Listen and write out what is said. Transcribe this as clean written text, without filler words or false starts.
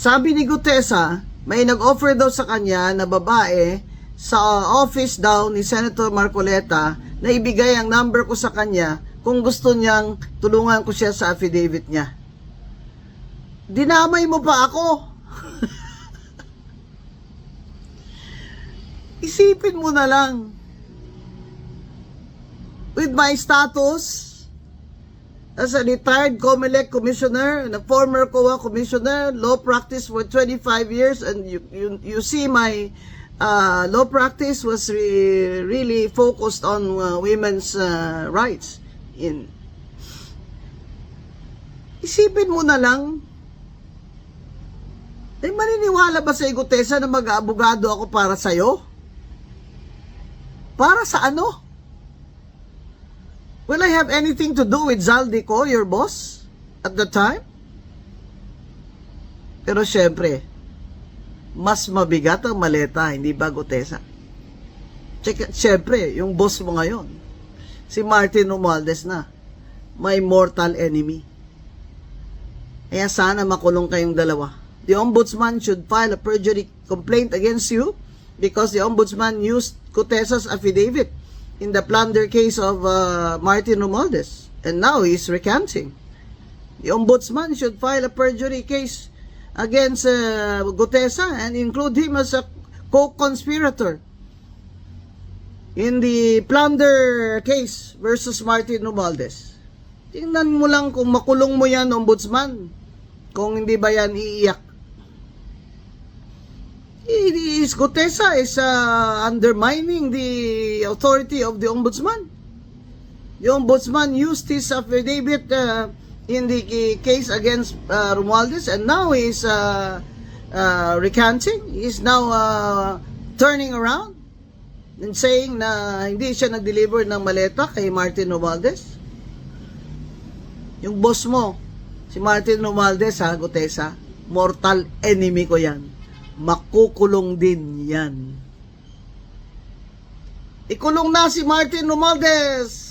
Sabi ni Gutesa, may nag-offer daw sa kanya na babae sa office daw ni Senator Marcoleta na ibigay ang number ko sa kanya kung gusto niyang tulungan ko siya sa affidavit niya. Dinamay mo pa ako. Isipin mo na lang. With my status as a retired COMELEC commissioner and a former COA commissioner, law practice for 25 years, and you see my law practice was really focused on women's rights. Isipin mo na lang, maniniwala ba sa Gutesa na mag-aabogado ako para sa'yo? Para sa ano? Will I have anything to do with Zaldico, your boss, at the time? Pero syempre, mas mabigat ang maleta, hindi ba Gutesa? Syempre, yung boss mo ngayon, si Martin Romualdez na, my mortal enemy. Kaya sana makulong kayong dalawa. The ombudsman should file a perjury complaint against you because the ombudsman used Gutesa's affidavit in the plunder case of Martin Romualdez, and now he's recanting. The ombudsman should file a perjury case against Gutesa and include him as a co-conspirator in the plunder case versus Martin Romualdez. Tingnan mo lang kung makulong mo yan, ombudsman, kung hindi ba yan iiyak. Gutesa is undermining the authority of the ombudsman. The ombudsman used his affidavit in the case against Romualdez, and now he's recanting. He's now turning around and saying na hindi siya nag-deliver ng maleta kay Martin Romualdez. Yung boss mo, si Martin Romualdez, Gutesa, mortal enemy ko yan. Makukulong din yan. Ikulong na si Martin Romualdez.